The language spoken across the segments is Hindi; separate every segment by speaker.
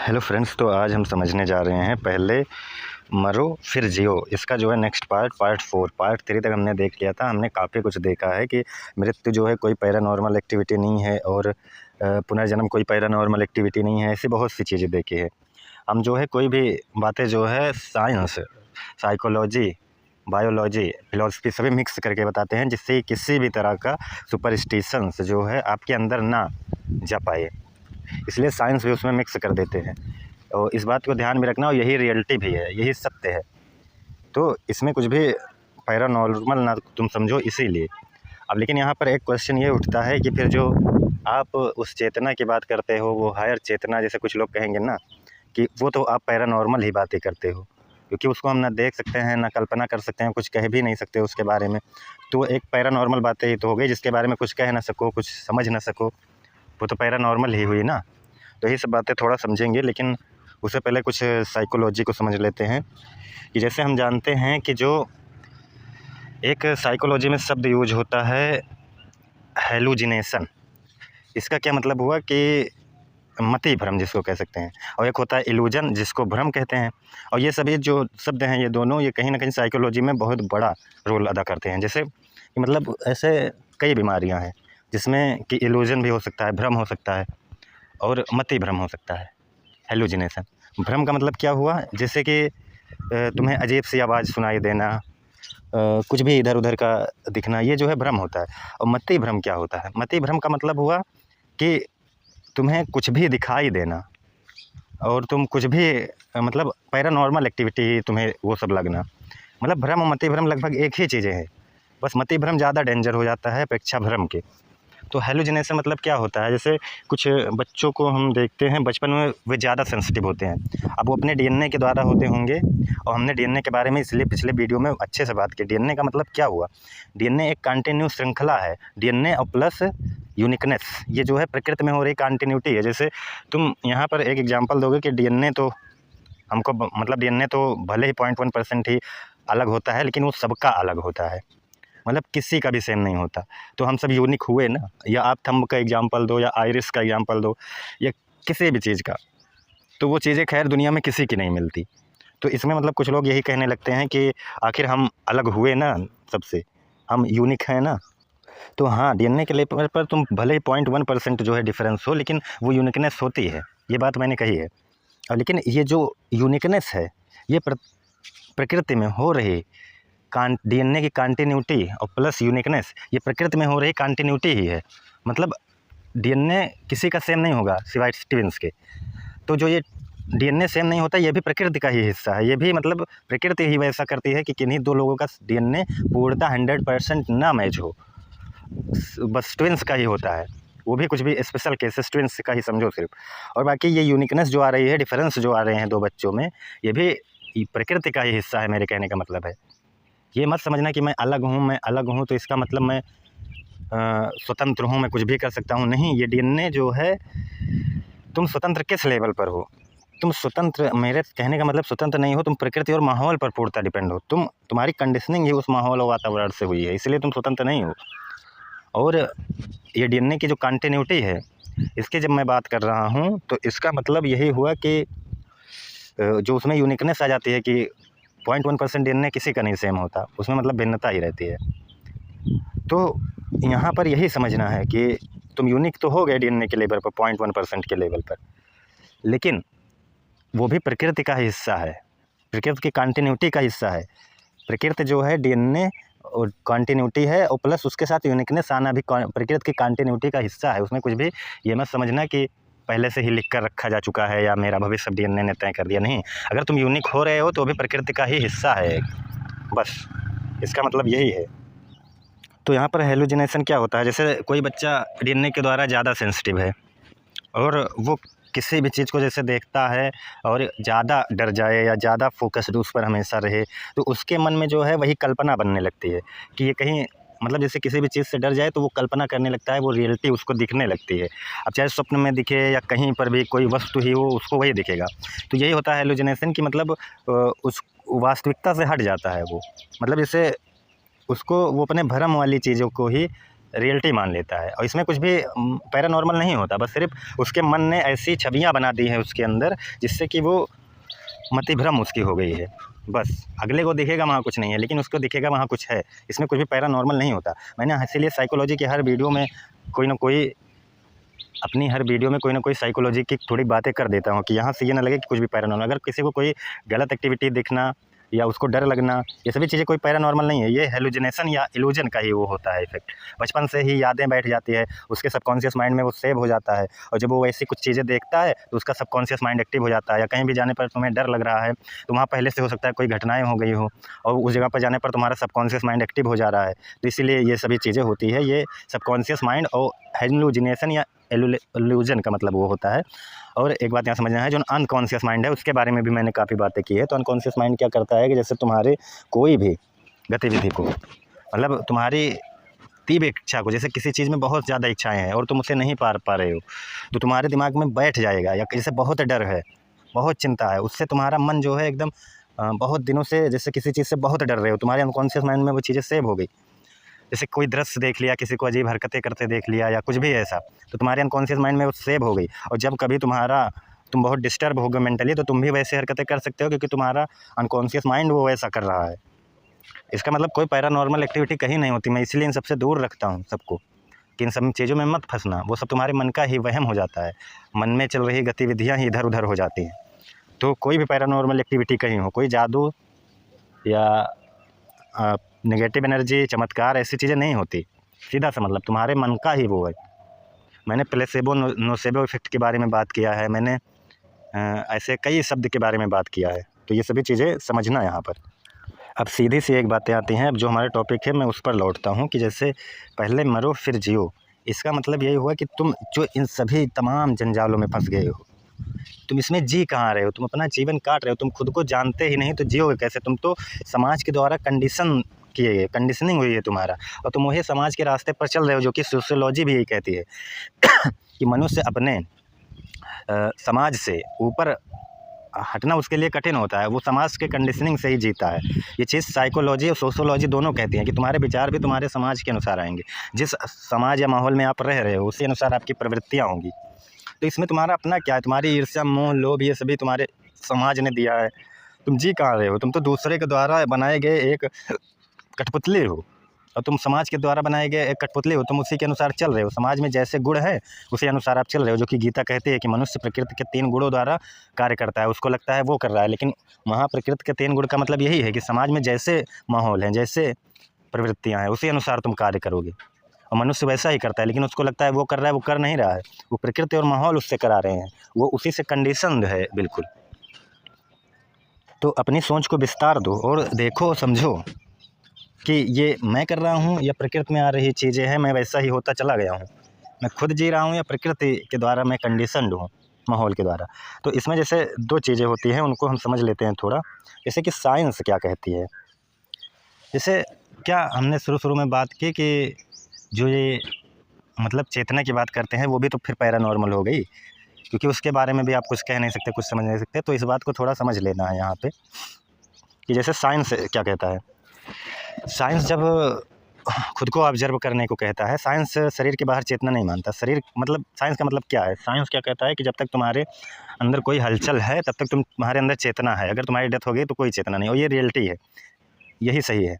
Speaker 1: हेलो फ्रेंड्स, तो आज हम समझने जा रहे हैं पहले मरो फिर जियो। इसका जो है नेक्स्ट पार्ट 4। पार्ट 3 तक हमने देख लिया था। हमने काफ़ी कुछ देखा है कि मृत्यु जो है कोई पैरानॉर्मल एक्टिविटी नहीं है और पुनर्जन्म कोई पैरानॉर्मल एक्टिविटी नहीं है। ऐसी बहुत सी चीज़ें देखी है। हम जो है कोई भी बातें जो है साइंस, साइकोलॉजी, बायोलॉजी, फिलॉसफी सभी मिक्स करके बताते हैं, जिससे किसी भी तरह का सुपरस्टिशंस जो है आपके अंदर ना जा पाए। इसलिए साइंस भी उसमें मिक्स कर देते हैं और इस बात को ध्यान में रखना, और यही रियलिटी भी है, यही सत्य है। तो इसमें कुछ भी पैरानॉर्मल ना तुम समझो, इसीलिए। अब लेकिन यहाँ पर एक क्वेश्चन ये उठता है कि फिर जो आप उस चेतना की बात करते हो, वो हायर चेतना, जैसे कुछ लोग कहेंगे ना कि वो तो आप पैरानॉर्मल ही बातें करते हो, क्योंकि उसको हम ना देख सकते हैं, ना कल्पना कर सकते हैं, कुछ कह भी नहीं सकते उसके बारे में। तो एक पैरानॉर्मल बातें ही तो हो गई, जिसके बारे में कुछ कह ना सको, कुछ समझ ना सको, वो तो पैरानॉर्मल ही हुई ना। तो यही सब बातें थोड़ा समझेंगे, लेकिन उससे पहले कुछ साइकोलॉजी को समझ लेते हैं। कि जैसे हम जानते हैं कि जो एक साइकोलॉजी में शब्द यूज होता है हेलुजिनेशन। इसका क्या मतलब हुआ कि मति भ्रम जिसको कह सकते हैं, और एक होता है इल्यूजन जिसको भ्रम कहते हैं। और ये सभी जो शब्द हैं, ये दोनों ये कहीं ना कहीं साइकोलॉजी में बहुत बड़ा रोल अदा करते हैं। जैसे कि मतलब ऐसे कई बीमारियां हैं जिसमें कि इल्यूजन भी हो सकता है, भ्रम हो सकता है, और मति भ्रम हो सकता है, हेलुजिनेशन। भ्रम का मतलब क्या हुआ, जैसे कि तुम्हें अजीब सी आवाज़ सुनाई देना, कुछ भी इधर उधर का दिखना, ये जो है भ्रम होता है। और मति भ्रम क्या होता है? मति भ्रम का मतलब हुआ कि तुम्हें कुछ भी दिखाई देना और तुम कुछ भी मतलब पैरानॉर्मल एक्टिविटी तुम्हें वो सब लगना। मतलब भ्रम और मति भ्रम लगभग एक ही चीज़ें हैं, बस मति भ्रम ज़्यादा डेंजर हो जाता है अपेक्षा भ्रम के। तो हेलुजिनेशन मतलब क्या होता है? जैसे कुछ बच्चों को हम देखते हैं बचपन में वे ज़्यादा सेंसिटिव होते हैं। अब वो अपने डीएनए के द्वारा होते होंगे, और हमने डीएनए के बारे में इसलिए पिछले वीडियो में अच्छे से बात की। डीएनए का मतलब क्या हुआ? डीएनए एक कंटिन्यू श्रृंखला है। डीएनए और प्लस यूनिकनेस, ये जो है प्रकृति में हो रही कंटिन्यूटी है। जैसे तुम यहाँ पर एक एग्जाम्पल दोगे कि डीएनए तो हमको मतलब डीएनए तो भले ही 0.1% ही अलग होता है, लेकिन वो सबका अलग होता है, मतलब किसी का भी सेम नहीं होता। तो हम सब यूनिक हुए ना। या आप थंब का एग्जांपल दो, या आइरिस का एग्जांपल दो, या किसी भी चीज़ का, तो वो चीज़ें खैर दुनिया में किसी की नहीं मिलती। तो इसमें मतलब कुछ लोग यही कहने लगते हैं कि आखिर हम अलग हुए ना सबसे, हम यूनिक हैं ना। तो हाँ, डीएनए के लेवल पर तुम भले ही 0.1% जो है डिफरेंस हो, लेकिन वो यूनिकनेस होती है, ये बात मैंने कही है। और लेकिन ये जो यूनिकनेस है, ये प्रकृति में हो रही डीएनए की कंटिन्यूटी और प्लस यूनिकनेस, ये प्रकृति में हो रही कंटिन्यूटी ही है। मतलब डीएनए किसी का सेम नहीं होगा सिवाय ट्विंस के। तो जो ये डीएनए सेम नहीं होता, ये भी प्रकृति का ही हिस्सा है। ये भी मतलब प्रकृति ही वैसा करती है कि किन्हीं दो लोगों का डीएनए पूर्णतः 100% ना मैच हो, बस ट्विंस का ही होता है। वो भी कुछ भी स्पेशल केसेस ट्विंस का ही समझो सिर्फ। और बाकी ये यूनिकनेस जो आ रही है, डिफरेंस जो आ रहे हैं दो बच्चों में, ये भी प्रकृति का ही हिस्सा है, मेरे कहने का मतलब है। ये मत समझना कि मैं अलग हूँ तो इसका मतलब मैं स्वतंत्र हूँ, मैं कुछ भी कर सकता हूँ। नहीं, ये डीएनए जो है, तुम स्वतंत्र किस लेवल पर हो? तुम स्वतंत्र, मेरे कहने का मतलब स्वतंत्र नहीं हो, तुम प्रकृति और माहौल पर पूर्णतः डिपेंड हो। तुम्हारी कंडीशनिंग ही उस माहौल और वातावरण से हुई है, इसलिए तुम स्वतंत्र नहीं हो। और ये डीएनए की जो कंटिन्यूटी है, इसकी जब मैं बात कर रहा हूँ, तो इसका मतलब यही हुआ कि जो उसमें यूनिकनेस आ जाती है कि 0.1% डीएनए किसी का नहीं सेम होता, उसमें मतलब भिन्नता ही रहती है। तो यहाँ पर यही समझना है कि तुम यूनिक तो हो गए डीएनए के लेवल पर, 0.1% के लेवल पर, लेकिन वो भी प्रकृति का हिस्सा है, प्रकृति की कंटिन्यूटी का हिस्सा है। प्रकृति जो है डीएनए और कंटिन्यूटी है, और प्लस उसके साथ यूनिकनेस आना भी प्रकृति की कंटिन्यूटी का हिस्सा है। उसमें कुछ भी ये मत समझना कि पहले से ही लिख कर रखा जा चुका है या मेरा भविष्य डीएनए ने तय कर दिया। नहीं, अगर तुम यूनिक हो रहे हो तो भी प्रकृति का ही हिस्सा है, बस इसका मतलब यही है। तो यहाँ पर हेलुजिनेशन क्या होता है? जैसे कोई बच्चा डीएनए के द्वारा ज़्यादा सेंसिटिव है, और वो किसी भी चीज़ को जैसे देखता है और ज़्यादा डर जाए या ज़्यादा फोकस्ड उस पर हमेशा रहे, तो उसके मन में जो है वही कल्पना बनने लगती है कि ये कहीं, मतलब जैसे किसी भी चीज़ से डर जाए तो वो कल्पना करने लगता है, वो रियलिटी उसको दिखने लगती है। अब चाहे स्वप्न में दिखे या कहीं पर भी कोई वस्तु ही हो, उसको वही दिखेगा। तो यही होता है हेलुजिनेशन की, मतलब उस वास्तविकता से हट जाता है वो। मतलब जैसे उसको, वो अपने भ्रम वाली चीज़ों को ही रियलिटी मान लेता है और इसमें कुछ भी पैरानॉर्मल नहीं होता, बस सिर्फ उसके मन ने ऐसी छवियाँ बना दी हैं उसके अंदर जिससे कि वो मतिभ्रम उसकी हो गई है। बस अगले को दिखेगा वहाँ कुछ नहीं है, लेकिन उसको दिखेगा वहाँ कुछ है। इसमें कुछ भी पैरानॉर्मल नहीं होता। मैंने इसीलिए साइकोलॉजी की हर वीडियो में कोई ना कोई अपनी हर वीडियो में कोई ना कोई साइकोलॉजी की थोड़ी बातें कर देता हूँ कि यहाँ से ये ना लगे कि कुछ भी पैरानॉर्मल। अगर किसी को कोई गलत एक्टिविटी दिखना या उसको डर लगना, ये सभी चीज़ें कोई पैरानॉर्मल नहीं है, ये हेलुसिनेशन या इल्यूजन का ही वो होता है इफेक्ट। बचपन से ही यादें बैठ जाती है, उसके सबकॉन्शियस माइंड में वो सेव हो जाता है और जब वो ऐसी कुछ चीज़ें देखता है तो उसका सबकॉन्शियस माइंड एक्टिव हो जाता है। या कहीं भी जाने पर तुम्हें डर लग रहा है तो वहाँ पहले से हो सकता है कोई घटनाएँ हो गई हो और उस जगह पर जाने पर तुम्हारा सबकॉन्शियस माइंड एक्टिव हो जा रहा है, तो इसीलिए ये सभी चीज़ें होती है। ये सबकॉन्शियस माइंड और हेलुसिनेशन या इल्यूजन का मतलब वो होता है। और एक बात यहाँ समझना है, जो अनकॉन्शियस माइंड है उसके बारे में भी मैंने काफ़ी बातें की है। तो अनकॉन्शियस माइंड क्या करता है कि जैसे तुम्हारे कोई भी गतिविधि को, मतलब तुम्हारी तीव्र इच्छा को, जैसे किसी चीज़ में बहुत ज़्यादा इच्छाएं हैं और तुम उसे नहीं पा रहे हो, तो तुम्हारे दिमाग में बैठ जाएगा। या जैसे बहुत डर है, बहुत चिंता है, उससे तुम्हारा मन जो है एकदम बहुत दिनों से जैसे किसी चीज़ से बहुत डर रहे हो, तुम्हारे अनकॉन्शियस माइंड में वो चीज़ें सेव हो गई। जैसे कोई दृश्य देख लिया, किसी को अजीब हरकतें करते देख लिया या कुछ भी ऐसा, तो तुम्हारे अनकॉन्शियस माइंड में वो सेव हो गई। और जब कभी तुम बहुत डिस्टर्ब होगे मेंटली, तो तुम भी वैसे हरकतें कर सकते हो क्योंकि तुम्हारा अनकॉन्शियस माइंड वो वैसा कर रहा है। इसका मतलब कोई पैरानॉर्मल एक्टिविटी कहीं नहीं होती। मैं इसलिए इन सबसे दूर रखता हूँ सबको कि इन सब चीज़ों में मत फंसना, वो सब तुम्हारे मन का ही वहम हो जाता है। मन में चल रही गतिविधियाँ ही इधर उधर हो जाती हैं। तो कोई भी पैरानॉर्मल एक्टिविटी कहीं हो, कोई जादू या नेगेटिव एनर्जी, चमत्कार, ऐसी चीज़ें नहीं होती। सीधा सा मतलब तुम्हारे मन का ही वो है। मैंने प्लेसेबो नोसेबो इफेक्ट के बारे में बात किया है, मैंने ऐसे कई शब्द के बारे में बात किया है, तो ये सभी चीज़ें समझना यहाँ पर। अब सीधी सी एक बातें आती हैं, अब जो हमारा टॉपिक है मैं उस पर लौटता हूँ कि जैसे पहले मरो फिर जियो। इसका मतलब यही हुआ कि तुम जो इन सभी तमाम जंजालों में फंस गए हो, तुम इसमें जी कहाँ रहे हो, तुम अपना जीवन काट रहे हो, तुम खुद को जानते ही नहीं तो जियोगे कैसे। तुम तो समाज के द्वारा कंडीशनिंग हुई है तुम्हारा, और तुम वही समाज के रास्ते पर चल रहे हो, जो कि सोशियोलॉजी भी यही कहती है कि मनुष्य अपने समाज से ऊपर हटना उसके लिए कठिन होता है, वो समाज के कंडीशनिंग से ही जीता है। ये चीज़ साइकोलॉजी और सोशियोलॉजी दोनों कहती हैं कि तुम्हारे विचार भी तुम्हारे समाज के अनुसार आएंगे। जिस समाज या माहौल में आप रह रहे हो उसी अनुसार आपकी प्रवृत्तियाँ होंगी। तो इसमें तुम्हारा अपना क्या है, तुम्हारी ईर्ष्या, मोह, लोभ, ये सभी तुम्हारे समाज ने दिया है। तुम जी कहाँ रहे हो, तुम तो दूसरे के द्वारा बनाए गए एक कठपुतली हो, और तुम समाज के द्वारा बनाए गए एक कठपुतली हो। तुम उसी के अनुसार चल रहे हो, समाज में जैसे गुण है उसी अनुसार आप चल रहे हो, जो कि गीता कहती है कि मनुष्य प्रकृति के 3 गुणों द्वारा कार्य करता है। उसको लगता है वो कर रहा है, लेकिन वहाँ प्रकृति के 3 गुण का मतलब यही है कि समाज में जैसे माहौल है, जैसे प्रवृत्तियाँ हैं, उसी अनुसार तुम कार्य करोगे। और मनुष्य वैसा ही करता है, लेकिन उसको लगता है वो कर रहा है, वो कर नहीं रहा है, वो प्रकृति और माहौल उससे करा रहे हैं, वो उसी से कंडीशनड है बिल्कुल। तो अपनी सोच को विस्तार दो और देखो, समझो कि ये मैं कर रहा हूँ या प्रकृति में आ रही चीज़ें हैं, मैं वैसा ही होता चला गया हूँ। मैं खुद जी रहा हूँ या प्रकृति के द्वारा मैं कंडीशनड हूँ, माहौल के द्वारा। तो इसमें जैसे 2 चीज़ें होती हैं, उनको हम समझ लेते हैं थोड़ा। जैसे कि साइंस क्या कहती है। जैसे क्या हमने शुरू में बात की कि जो ये मतलब चेतना की बात करते हैं, वो भी तो फिर पैरानॉर्मल हो गई, क्योंकि उसके बारे में भी आप कुछ कह नहीं सकते, कुछ समझ नहीं सकते। तो इस बात को थोड़ा समझ लेना है यहाँ पे कि जैसे साइंस क्या कहता है। साइंस जब खुद को ऑब्जर्व करने को कहता है, साइंस शरीर के बाहर चेतना नहीं मानता। शरीर मतलब साइंस का मतलब क्या है, साइंस क्या कहता है कि जब तक तुम्हारे अंदर कोई हलचल है तब तक तुम्हारे अंदर चेतना है। अगर तुम्हारी डेथ हो गई तो कोई चेतना नहीं, और ये रियलिटी है, यही सही है।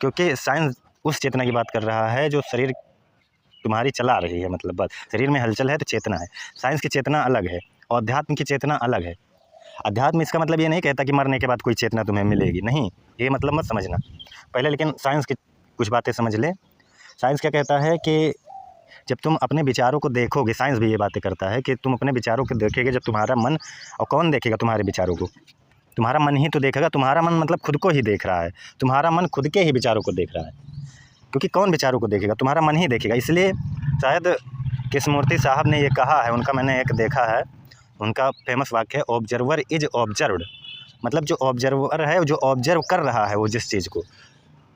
Speaker 1: क्योंकि साइंस उस चेतना की बात कर रहा है जो शरीर तुम्हारी चला रही है, मतलब बस शरीर में हलचल है तो चेतना है। साइंस की चेतना अलग है और अध्यात्म की चेतना अलग है। अध्यात्म इसका मतलब ये नहीं कहता कि मरने के बाद कोई चेतना तुम्हें मिलेगी, नहीं, ये मतलब मत समझना पहले। लेकिन साइंस की कुछ बातें समझ ले। साइंस क्या कहता है कि जब तुम अपने विचारों को देखोगे, साइंस भी ये बातें करता है कि तुम अपने विचारों को देखेंगे जब तुम्हारा मन, और कौन देखेगा तुम्हारे विचारों को, तुम्हारा मन ही तो देखेगा। तुम्हारा मन मतलब खुद को ही देख रहा है, तुम्हारा मन खुद के ही विचारों को देख रहा है, क्योंकि कौन विचारों को देखेगा, तुम्हारा मन ही देखेगा। इसलिए शायद कृष्णमूर्ति साहब ने ये कहा है, उनका मैंने एक देखा है, उनका फेमस वाक्य है, ऑब्जर्वर इज ऑब्जर्व्ड। मतलब जो ऑब्जर्वर है, जो ऑब्जर्व कर रहा है वो जिस चीज़ को,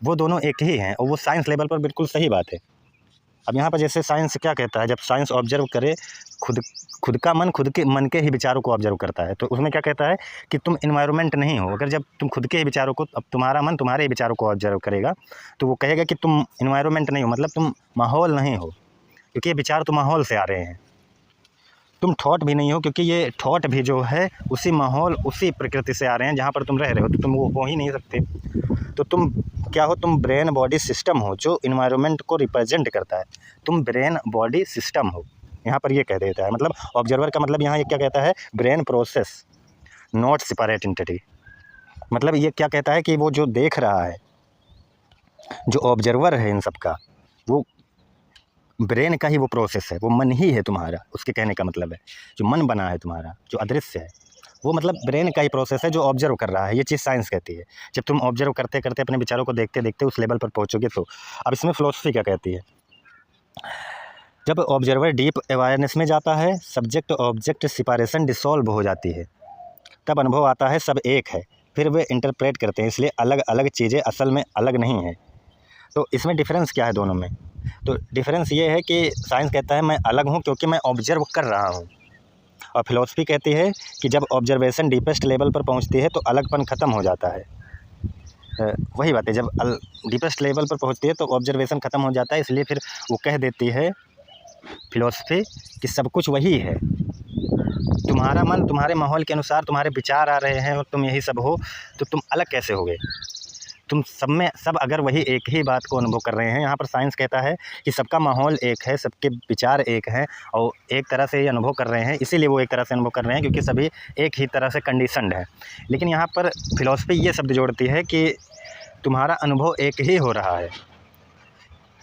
Speaker 1: वो दोनों एक ही हैं, और वो साइंस लेवल पर बिल्कुल सही बात है। अब यहाँ पर जैसे साइंस क्या कहता है, जब साइंस ऑब्जर्व करे खुद का मन खुद के मन के ही विचारों को ऑब्जर्व करता है, तो उसमें क्या कहता है कि तुम इन्वायरमेंट नहीं हो। अगर जब तुम खुद के ही विचारों को, अब तुम्हारा मन तुम्हारे ही विचारों को ऑब्जर्व करेगा तो वो कहेगा कि तुम इन्वायरमेंट नहीं हो, मतलब तुम माहौल नहीं हो, क्योंकि ये विचार तो माहौल से आ रहे हैं। तुम थॉट भी नहीं हो, क्योंकि ये थॉट भी जो है उसी माहौल उसी प्रकृति से आ रहे हैं जहाँ पर तुम रह रहे हो, तो तुम वो हो ही नहीं सकते। तो तुम क्या हो, तुम ब्रेन बॉडी सिस्टम हो जो इन्वायरमेंट को रिप्रेजेंट करता है। तुम ब्रेन बॉडी सिस्टम हो, यहाँ पर ये कह देता है। मतलब ऑब्जर्वर का मतलब यहाँ ये क्या कहता है, brain process not separate entity. मतलब ये क्या कहता है कि वो जो देख रहा है, जो ऑब्जर्वर है इन सब का, वो ब्रेन का ही वो प्रोसेस है, वो मन ही है तुम्हारा। उसके कहने का मतलब है जो मन बना है तुम्हारा, जो अदृश्य है, वो मतलब ब्रेन का ही प्रोसेस है जो ऑब्जर्व कर रहा है। ये चीज़ साइंस कहती है। जब तुम ऑब्जर्व करते करते अपने विचारों को देखते देखते उस लेवल पर पहुँचोगे तो। अब इसमें फिलॉसफी क्या कहती है, जब ऑब्जर्वर डीप अवेयरनेस में जाता है, सब्जेक्ट ऑब्जेक्ट सेपरेशन डिसॉल्व हो जाती है, तब अनुभव आता है सब एक है। फिर वे इंटरप्रेट करते हैं, इसलिए अलग अलग चीज़ें असल में अलग नहीं हैं। तो इसमें डिफरेंस क्या है दोनों में? तो डिफरेंस ये है कि साइंस कहता है मैं अलग हूँ क्योंकि मैं ऑब्जर्व कर रहा हूँ, और फिलॉसफी कहती है कि जब ऑब्जर्वेशन डीपेस्ट लेवल पर पहुँचती है तो अलगपन ख़त्म हो जाता है। वही बात है, जब डीपेस्ट लेवल पर पहुँचती है तो ऑब्जर्वेशन ख़त्म हो जाता है, इसलिए फिर वो कह देती है फिलॉसफी कि सब कुछ वही है। तुम्हारा मन तुम्हारे माहौल के अनुसार तुम्हारे विचार आ रहे हैं और तुम यही सब हो, तो तुम अलग कैसे हो गए? तुम सब में सब अगर वही एक ही बात को अनुभव कर रहे हैं। यहाँ पर साइंस कहता है कि सबका माहौल एक है, सबके विचार एक हैं और एक तरह से ये अनुभव कर रहे हैं, इसीलिए वो एक तरह से अनुभव कर रहे हैं क्योंकि सभी एक ही तरह से कंडीशनड है। लेकिन यहाँ पर फिलॉसफी ये शब्द जोड़ती है कि तुम्हारा अनुभव एक ही हो रहा है,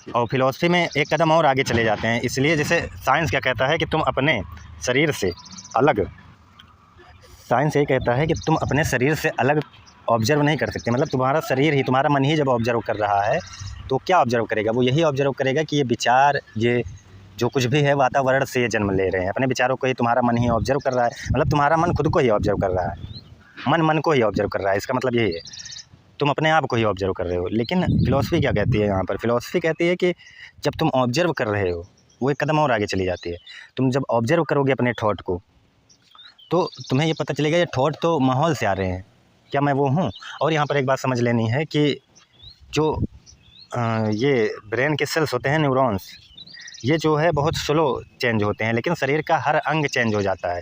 Speaker 1: और फिलॉसफी में एक कदम और आगे चले जाते हैं। इसलिए जैसे साइंस क्या कहता है कि तुम अपने शरीर से अलग, साइंस ये कहता है कि तुम अपने शरीर से अलग ऑब्जर्व नहीं कर सकते। मतलब तुम्हारा शरीर ही, तुम्हारा मन ही जब ऑब्जर्व कर रहा है तो क्या ऑब्जर्व करेगा? वो यही ऑब्जर्व करेगा कि ये विचार, ये जो कुछ भी है वातावरण से ये जन्म ले रहे हैं। अपने विचारों को ही तुम्हारा मन ही ऑब्जर्व कर रहा है, मतलब तुम्हारा मन खुद को ही ऑब्जर्व कर रहा है, मन को ही ऑब्जर्व कर रहा है। इसका मतलब यही है, तुम अपने आप को ही ऑब्जर्व कर रहे हो। लेकिन फिलॉसफी क्या कहती है यहाँ पर? फिलॉसफी कहती है कि जब तुम ऑब्जर्व कर रहे हो, वो एक कदम और आगे चली जाती है। तुम जब ऑब्जर्व करोगे अपने थॉट को, तो तुम्हें ये पता चलेगा ये थॉट तो माहौल से आ रहे हैं, क्या मैं वो हूँ? और यहाँ पर एक बात समझ लेनी है कि जो ये ब्रेन के सेल्स होते हैं, न्यूरॉन्स, ये जो है बहुत स्लो चेंज होते हैं, लेकिन शरीर का हर अंग चेंज हो जाता है,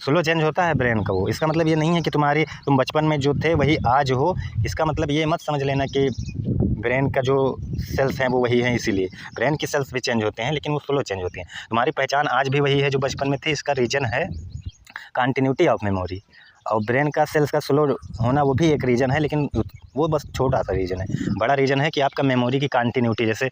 Speaker 1: स्लो चेंज होता है ब्रेन का वो। इसका मतलब ये नहीं है कि तुम बचपन में जो थे वही आज हो। इसका मतलब ये मत समझ लेना कि ब्रेन का जो सेल्स हैं वो वही हैं, इसीलिए ब्रेन की सेल्स भी चेंज होते हैं, लेकिन वो स्लो चेंज होती हैं। तुम्हारी पहचान आज भी वही है जो बचपन में थी। इसका रीज़न है कंटिन्यूटी ऑफ मेमोरी, और ब्रेन का सेल्स का स्लो होना वो भी एक रीज़न है, लेकिन वो बस छोटा सा रीज़न है। बड़ा रीज़न है कि आपका मेमोरी की कंटिन्यूटी, जैसे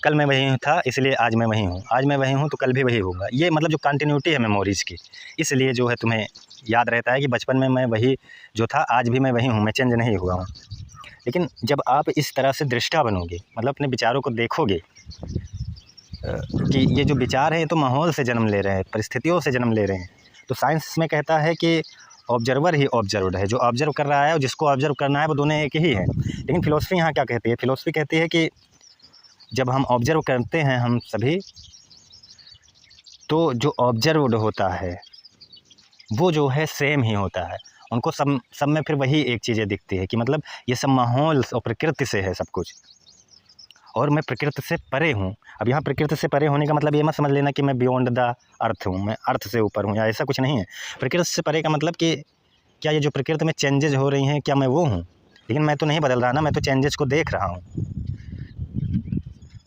Speaker 1: कल मैं वही था इसलिए आज मैं वही हूँ, आज मैं वही हूँ तो कल भी वही होगा। ये मतलब जो कंटिन्यूटी है मेमोरीज़ की, इसलिए जो है तुम्हें याद रहता है कि बचपन में मैं वही जो था, आज भी मैं वही हूँ, मैं चेंज नहीं हुआ हूँ। लेकिन जब आप इस तरह से दृष्टा बनोगे, मतलब अपने विचारों को देखोगे कि ये जो विचार हैं तो माहौल से जन्म ले रहे हैं, परिस्थितियों से जन्म ले रहे हैं, तो साइंस में कहता है कि ऑब्जर्वर ही ऑब्जर्व्ड है। जो ऑब्जर्व कर रहा है और जिसको ऑब्जर्व करना है वो दोनों एक ही हैं। लेकिन फिलॉसफी यहाँ क्या कहती है? फिलॉसफी कहती है कि जब हम ऑब्जर्व करते हैं हम सभी, तो जो ऑब्जर्व्ड होता है वो जो है सेम ही होता है। उनको सब में फिर वही एक चीज़ें दिखती है कि मतलब ये सब माहौल और प्रकृति से है सब कुछ, और मैं प्रकृति से परे हूँ। अब यहाँ प्रकृति से परे होने का मतलब ये मत समझ लेना कि मैं बियॉन्ड द अर्थ हूँ, मैं अर्थ से ऊपर हूँ, या ऐसा कुछ नहीं है। प्रकृति से परे का मतलब कि क्या ये जो प्रकृति में चेंजेज हो रही हैं, क्या मैं वो हूँ? लेकिन मैं तो नहीं बदल रहा ना, मैं तो चेंजेस को देख रहा हूँ।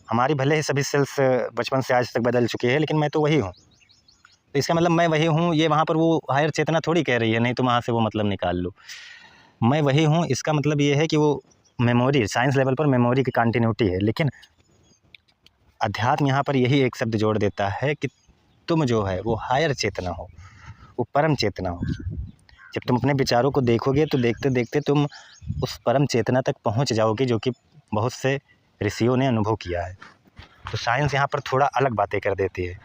Speaker 1: हमारी भले ही सभी सेल्स बचपन से आज तक बदल चुकी है, लेकिन मैं तो वही हूँ। तो इसका मतलब मैं वही हूँ, ये वहाँ पर वो हायर चेतना थोड़ी कह रही है, नहीं तो वहाँ से वो मतलब निकाल लो। मैं वही हूँ, इसका मतलब ये है कि वो मेमोरी, साइंस लेवल पर मेमोरी की कंटिन्यूटी है। लेकिन अध्यात्म यहाँ पर यही एक शब्द जोड़ देता है कि तुम जो है वो हायर चेतना हो, वो परम चेतना हो। जब तुम अपने विचारों को देखोगे तो देखते देखते तुम उस परम चेतना तक पहुँच जाओगे, जो कि बहुत से ऋषियों ने अनुभव किया है। तो साइंस यहाँ पर थोड़ा अलग बातें कर देती है,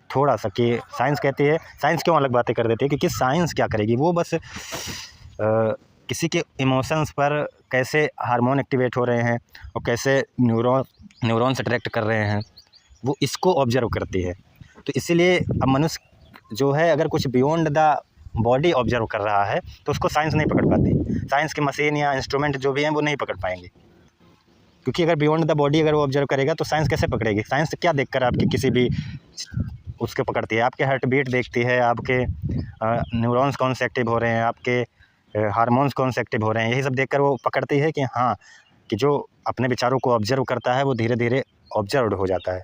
Speaker 1: थोड़ा सा, कि साइंस कहती है, साइंस क्यों अलग बातें कर देती है? क्योंकि साइंस क्या करेगी, वो बस किसी के इमोशंस पर कैसे हार्मोन एक्टिवेट हो रहे हैं और कैसे न्यूरॉन्स अट्रैक्ट कर रहे हैं, वो इसको ऑब्जर्व करती है। तो इसीलिए अब मनुष्य जो है अगर कुछ बियॉन्ड द बॉडी ऑब्जर्व कर रहा है तो उसको साइंस नहीं पकड़ पाती। साइंस के मशीन या इंस्ट्रूमेंट जो भी हैं वो नहीं पकड़ पाएंगे, क्योंकि अगर बियॉन्ड द बॉडी अगर वो ऑब्जर्व करेगा तो साइंस कैसे पकड़ेगी? साइंस क्या देखकर आपकी किसी भी उसके पकड़ती है? आपके हार्ट बीट देखती है, आपके न्यूरॉन्स कौन से एक्टिव हो रहे हैं, आपके हार्मोन्स कौन से एक्टिव हो रहे हैं, यही सब देखकर वो पकड़ती है कि हाँ, कि जो अपने विचारों को ऑब्जर्व करता है वो धीरे धीरे ऑब्जर्व्ड हो जाता है।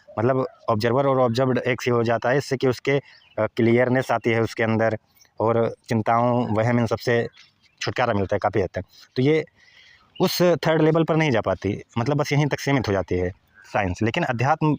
Speaker 1: मतलब ऑब्जर्वर और ऑब्जर्व्ड एक सी हो जाता है, इससे कि उसके क्लियरनेस आती है उसके अंदर और चिंताओं वहम इन सबसे छुटकारा मिलता है काफ़ी हद तक। तो ये उस थर्ड लेवल पर नहीं जा पाती, मतलब बस यहीं तक सीमित हो जाती है साइंस। लेकिन अध्यात्म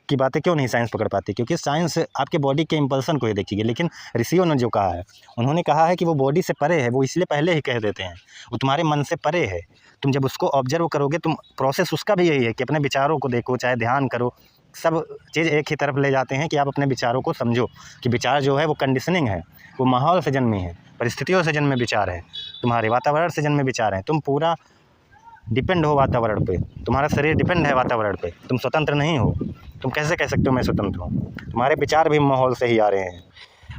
Speaker 1: की बातें क्यों नहीं साइंस पकड़ पाती? क्योंकि साइंस आपके बॉडी के इम्पल्सन को ही देखेगी, लेकिन ऋषियों ने जो कहा है, उन्होंने कहा है कि वो बॉडी से परे है। वो इसलिए पहले ही कह देते हैं वो तुम्हारे मन से परे है। तुम जब उसको ऑब्जर्व करोगे, तुम प्रोसेस उसका भी यही है कि अपने विचारों को देखो, चाहे ध्यान करो, सब चीज़ एक ही तरफ ले जाते हैं कि आप अपने विचारों को समझो कि विचार जो है वो कंडीशनिंग है, वो माहौल से जन्मी है, परिस्थितियों से जन्मे विचार है, तुम्हारे वातावरण से जन्मे विचार हैं। तुम पूरा डिपेंड हो वातावरण पे, तुम्हारा शरीर डिपेंड है वातावरण पे, तुम स्वतंत्र नहीं हो। तुम कैसे कह सकते हो मैं स्वतंत्र हूँ? तुम्हारे विचार भी माहौल से ही आ रहे हैं,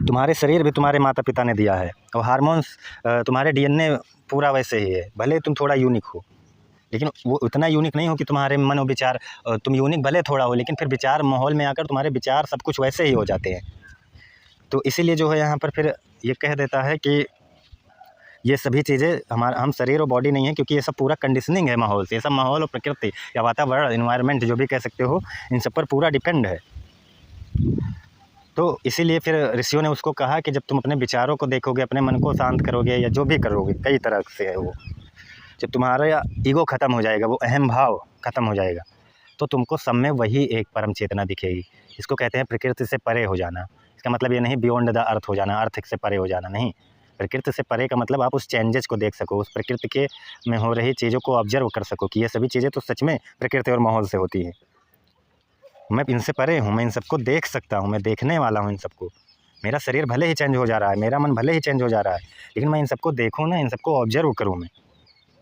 Speaker 1: तुम्हारे शरीर भी तुम्हारे माता पिता ने दिया है, और हार्मोन्स तुम्हारे डीएनए पूरा वैसे ही है। भले तुम थोड़ा यूनिक हो, लेकिन वो उतना यूनिक नहीं हो कि तुम्हारे मन और विचार, तुम यूनिक भले थोड़ा हो, लेकिन फिर विचार माहौल में आकर तुम्हारे विचार सब कुछ वैसे ही हो जाते हैं। तो इसीलिए जो है यहाँ पर फिर ये कह देता है कि ये सभी चीज़ें हम शरीर और बॉडी नहीं है, क्योंकि ये सब पूरा कंडीशनिंग है माहौल से। ये सब माहौल और प्रकृति या वातावरण, इन्वायरमेंट जो भी कह सकते हो, इन सब पर पूरा डिपेंड है। तो इसीलिए फिर ऋषियों ने उसको कहा कि जब तुम अपने विचारों को देखोगे, अपने मन को शांत करोगे या जो भी करोगे, कई तरह से है वो, जब तुम्हारा ईगो ख़त्म हो जाएगा, वो अहम भाव ख़त्म हो जाएगा, तो तुमको सब में वही एक परम चेतना दिखेगी। इसको कहते हैं प्रकृति से परे हो जाना। इसका मतलब ये नहीं बियॉन्ड द अर्थ हो जाना, अर्थ से परे हो जाना, नहीं। प्रकृति से परे का मतलब आप उस चेंजेस को देख सको, उस प्रकृति के में हो रही चीज़ों को ऑब्जर्व कर सको कि ये सभी चीज़ें तो सच में प्रकृति और माहौल से होती है। मैं इनसे परे हूँ, मैं इन सबको देख सकता हूँ, मैं देखने वाला हूँ इन सबको। मेरा शरीर भले ही चेंज हो जा रहा है, मेरा मन भले ही चेंज हो जा रहा है, लेकिन मैं इन सबको देखूँ ना, इन सबको ऑब्जर्व करूँ मैं,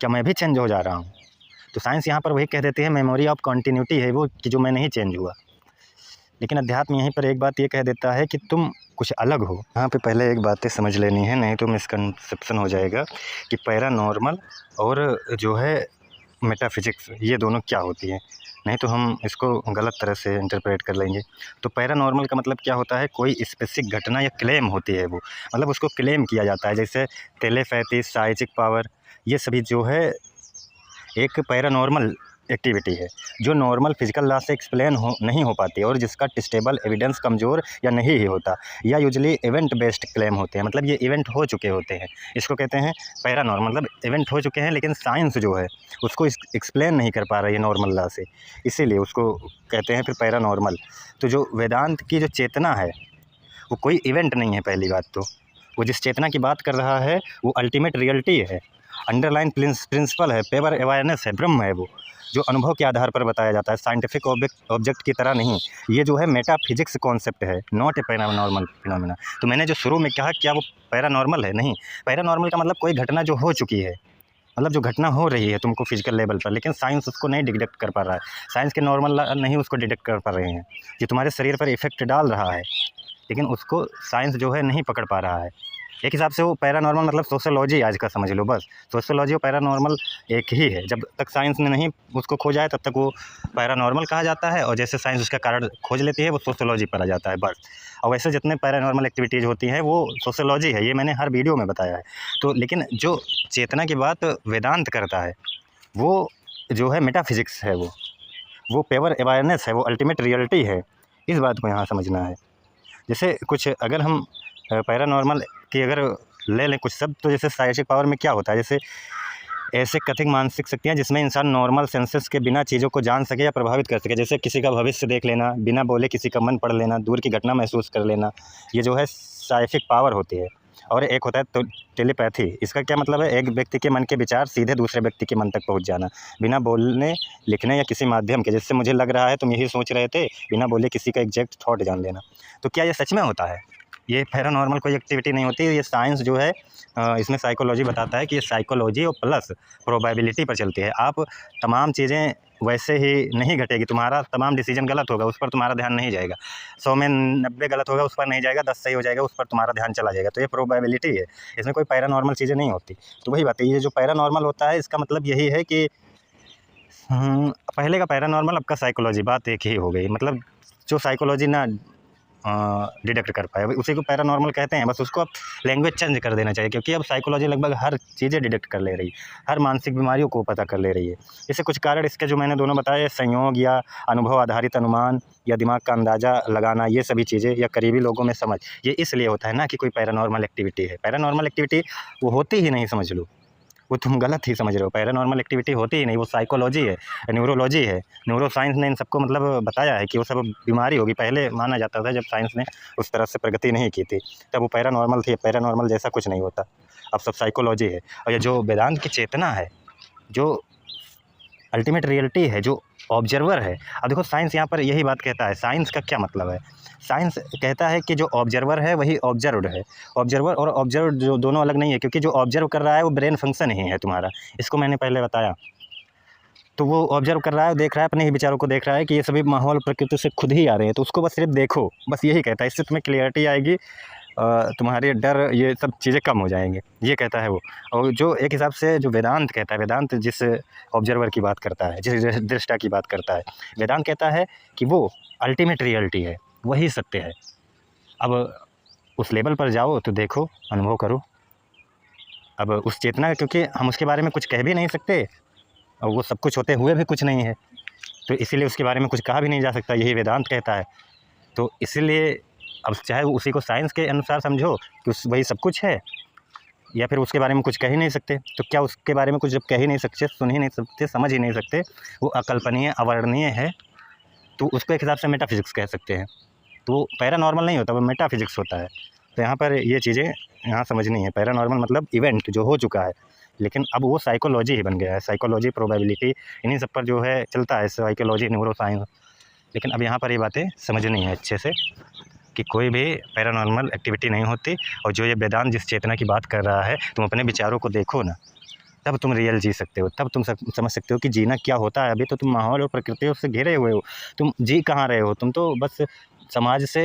Speaker 1: क्या मैं भी चेंज हो जा रहा हूँ? तो साइंस यहाँ पर वही कह देती है, मेमोरी ऑफ कॉन्टीन्यूटी है वो, कि जो मैं नहीं चेंज हुआ। लेकिन अध्यात्म यहीं पर एक बात ये कह देता है कि तुम कुछ अलग हो। यहाँ पे पहले एक बातें समझ लेनी है, नहीं तो मिसकंसेप्शन हो जाएगा कि पैरानॉर्मल और जो है मेटाफिजिक्स, ये दोनों क्या होती है, नहीं तो हम इसको गलत तरह से इंटरप्रेट कर लेंगे। तो पैरानॉर्मल का मतलब क्या होता है? कोई स्पेसिफिक घटना या क्लेम होती है वो, मतलब उसको क्लेम किया जाता है, जैसे टेलीपैथी, साइकिक पावर, ये सभी जो है एक पैरानॉर्मल एक्टिविटी है जो नॉर्मल फिजिकल लॉ से एक्सप्लेन नहीं हो पाती और जिसका टेस्टेबल एविडेंस कमज़ोर या नहीं ही होता, या यूजुअली इवेंट बेस्ड क्लेम होते हैं, मतलब ये इवेंट हो चुके होते हैं। इसको कहते हैं पैरानॉर्मल, मतलब इवेंट हो चुके हैं लेकिन साइंस जो है उसको एक्सप्लेन नहीं कर पा रही है नॉर्मल लॉ से, इसीलिए उसको कहते हैं फिर पैरानॉर्मल। तो जो वेदांत की जो चेतना है वो कोई इवेंट नहीं है। पहली बात तो वो जिस चेतना की बात कर रहा है वो अल्टीमेट रियलिटी है, अंडरलाइन प्रिंसिपल है, पेवर अवेयरनेस है, ब्रह्म है वो, जो अनुभव के आधार पर बताया जाता है, साइंटिफिक ऑब्जेक्ट की तरह नहीं। ये जो है मेटाफिजिक्स कॉन्सेप्ट है, नॉट ए पैरानॉर्मल फिनोमेना। तो मैंने जो शुरू में कहा क्या वो पैरानॉर्मल है? नहीं। पैरानॉर्मल का मतलब कोई घटना जो हो चुकी है, मतलब जो घटना हो रही है तुमको फिजिकल लेवल पर, लेकिन साइंस उसको नहीं डिटेक्ट कर पा रहा है, साइंस के नॉर्मल नहीं उसको डिटेक्ट कर पा रहे हैं। ये तुम्हारे शरीर पर इफेक्ट डाल रहा है, लेकिन उसको साइंस जो है नहीं पकड़ पा रहा है। एक हिसाब से वो पैरानॉर्मल मतलब सोशियोलॉजी आज का समझ लो, बस सोशियोलॉजी और पैरानॉर्मल एक ही है। जब तक साइंस ने नहीं उसको खोजा है तब तक वो पैरानॉर्मल कहा जाता है, और जैसे साइंस उसका कारण खोज लेती है वो सोशियोलॉजी पर आ जाता है, बस। और वैसे जितने पैरानॉर्मल एक्टिविटीज़ होती हैं वो सोशियोलॉजी है, ये मैंने हर वीडियो में बताया है। तो लेकिन जो चेतना की बात वेदांत करता है वो जो है मेटाफिजिक्स है, वो पेवर अवेयरनेस है, वो अल्टीमेट रियलिटी है। इस बात को यहाँ समझना है। जैसे कुछ अगर हम पैरानॉर्मल की अगर ले लें कुछ शब्द, तो जैसे साइकिक पावर में क्या होता है, जैसे ऐसे कथित मानसिक शक्तियाँ जिसमें इंसान नॉर्मल सेंसेस के बिना चीज़ों को जान सके या प्रभावित कर सके, जैसे किसी का भविष्य देख लेना, बिना बोले किसी का मन पढ़ लेना, दूर की घटना महसूस कर लेना, ये जो है साइकिक पावर होती है। और एक होता है तो टेलीपैथी, इसका क्या मतलब है? एक व्यक्ति के मन के विचार सीधे दूसरे व्यक्ति के मन तक पहुंच जाना, बिना बोलने, लिखने या किसी माध्यम के। जैसे मुझे लग रहा है तुम यही सोच रहे थे, बिना बोले किसी का एग्जैक्ट थॉट जान लेना। तो क्या ये सच में होता है? ये पैरानॉर्मल कोई एक्टिविटी नहीं होती। ये साइंस जो है इसमें साइकोलॉजी बताता है कि ये साइकोलॉजी और प्लस प्रोबेबिलिटी पर चलती है। आप तमाम चीज़ें वैसे ही नहीं घटेगी, तुम्हारा तमाम डिसीजन गलत होगा, उस पर तुम्हारा ध्यान नहीं जाएगा। 100 में 90 गलत होगा, उस पर नहीं जाएगा, 10 सही हो जाएगा, उस पर तुम्हारा ध्यान चला जाएगा। तो ये प्रोबेबिलिटी है, इसमें कोई पैरानॉर्मल चीज़ें नहीं होती। तो वही बात है, ये जो पैरानॉर्मल होता है इसका मतलब यही है कि पहले का पैरानॉर्मल, अब का साइकोलॉजी, बात एक ही हो गई। मतलब जो साइकोलॉजी ना डिटेक्ट कर पाए उसी को पैरानॉर्मल कहते हैं। बस उसको अब लैंग्वेज चेंज कर देना चाहिए, क्योंकि अब साइकोलॉजी लगभग हर चीज़ें डिटेक्ट कर ले रही है, हर मानसिक बीमारियों को पता कर ले रही है। इससे कुछ कारण इसके जो मैंने दोनों बताए, संयोग या अनुभव आधारित अनुमान या दिमाग का अंदाज़ा लगाना, ये सभी चीज़ें, या करीबी लोगों में समझ, ये इसलिए होता है ना कि कोई पैरानॉर्मल एक्टिविटी है। पैरानॉर्मल एक्टिविटी वो होती ही नहीं, समझ लो, वो तुम गलत ही समझ रहे हो। पैरानॉर्मल एक्टिविटी होती ही नहीं, वो साइकोलॉजी है, न्यूरोलॉजी है। न्यूरो साइंस ने इन सबको मतलब बताया है कि वो सब बीमारी होगी। पहले माना जाता था, जब साइंस ने उस तरह से प्रगति नहीं की थी, तब वो पैरानॉर्मल थी। पैरानॉर्मल जैसा कुछ नहीं होता, अब सब साइकोलॉजी है। और ये जो वेदांत की चेतना है, जो अल्टीमेट रियलिटी है, जो ऑब्जर्वर है। अब देखो, साइंस यहाँ पर यही बात कहता है। साइंस का क्या मतलब है? साइंस कहता है कि जो ऑब्जर्वर है वही ऑब्जर्व्ड है। ऑब्जर्वर और ऑब्जर्व्ड जो दोनों अलग नहीं है, क्योंकि जो ऑब्जर्व कर रहा है वो ब्रेन फंक्शन ही है तुम्हारा, इसको मैंने पहले बताया। तो वो ऑब्जर्व कर रहा है, देख रहा है, अपने ही विचारों को देख रहा है कि ये सभी माहौल प्रकृति से खुद ही आ रहे हैं, तो उसको बस सिर्फ देखो, बस यही कहता है। इससे तुम्हें क्लियरिटी आएगी, तुम्हारे डर, ये सब चीज़ें कम हो जाएंगे, ये कहता है वो। और जो एक हिसाब से जो वेदांत कहता है, वेदांत जिस ऑब्जर्वर की बात करता है, जिस दृष्टा की बात करता है, वेदांत कहता है कि वो अल्टीमेट रियलिटी है, वही सत्य है। अब उस लेवल पर जाओ तो देखो, अनुभव करो। अब उस चेतना, क्योंकि हम उसके बारे में कुछ कह भी नहीं सकते, और वो सब कुछ होते हुए भी कुछ नहीं है, तो इसीलिए उसके बारे में कुछ कहा भी नहीं जा सकता, यही वेदांत कहता है। तो इसीलिए अब चाहे उसी को साइंस के अनुसार समझो कि उस वही सब कुछ है, या फिर उसके बारे में कुछ कह ही नहीं सकते, तो क्या उसके बारे में कुछ जब कह ही नहीं सकते, सुन ही नहीं सकते, समझ ही नहीं सकते, वो अकल्पनीय, अवर्णनीय है, तो उसको एक हिसाब से मेटाफिजिक्स कह सकते हैं। तो वो पैरानॉर्मल नहीं होता, वो मेटाफिजिक्स होता है। तो यहाँ पर ये चीज़ें यहाँ समझनी है। पैरानॉर्मल मतलब इवेंट जो हो चुका है, लेकिन अब वो साइकोलॉजी ही बन गया है। साइकोलॉजी, प्रोबेबिलिटी, इन्हीं सब पर जो है चलता है, साइकोलॉजी, न्यूरो साइंस। लेकिन अब यहाँ पर ये बातें समझनी है अच्छे से कि कोई भी पैरानॉर्मल एक्टिविटी नहीं होती। और जो ये वेदांत जिस चेतना की बात कर रहा है, तुम अपने विचारों को देखो ना, तब तुम रियल जी सकते हो, तब तुम समझ सकते हो कि जीना क्या होता है। अभी तो तुम माहौल और प्रकृति से घिरे हुए हो, तुम जी कहाँ रहे हो? तुम तो बस समाज से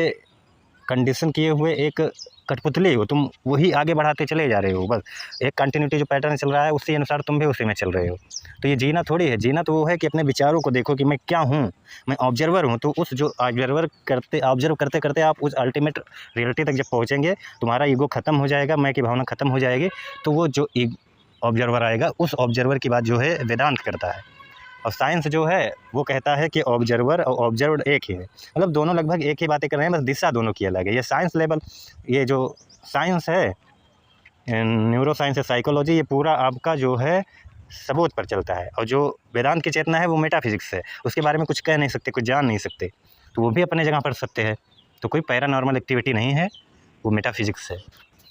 Speaker 1: कंडीशन किए हुए एक कठपुतली हो, तुम वही आगे बढ़ाते चले जा रहे हो। बस एक कंटिन्यूटी जो पैटर्न चल रहा है, उसी अनुसार तुम भी उसी में चल रहे हो। तो ये जीना थोड़ी है। जीना तो वो है कि अपने विचारों को देखो कि मैं क्या हूँ, मैं ऑब्जर्वर हूँ। तो उस जो ऑब्जर्व करते करते आप उस अल्टीमेट रियलिटी तक जब पहुँचेंगे, तुम्हारा ईगो ख़त्म हो जाएगा, मैं की भावना ख़त्म हो जाएगी। तो वो जो ऑब्जर्वर आएगा, उस ऑब्जर्वर की बात जो है वेदांत करता है। और साइंस जो है वो कहता है कि ऑब्जर्वर और ऑब्जर्व्ड एक ही है। मतलब दोनों लगभग एक ही बातें कर रहे हैं, बस दिशा दोनों की अलग है। ये साइंस लेवल, ये जो साइंस है, न्यूरो साइंस है, साइकोलॉजी, ये पूरा आपका जो है सबूत पर चलता है। और जो वेदांत की चेतना है वो मेटाफिजिक्स है, उसके बारे में कुछ कह नहीं सकते, कुछ जान नहीं सकते, तो वो भी अपने जगह पर सत्य है। तो कोई पैरानॉर्मल एक्टिविटी नहीं है, वो मेटाफिजिक्स है।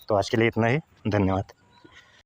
Speaker 1: तो आज के लिए इतना ही, धन्यवाद।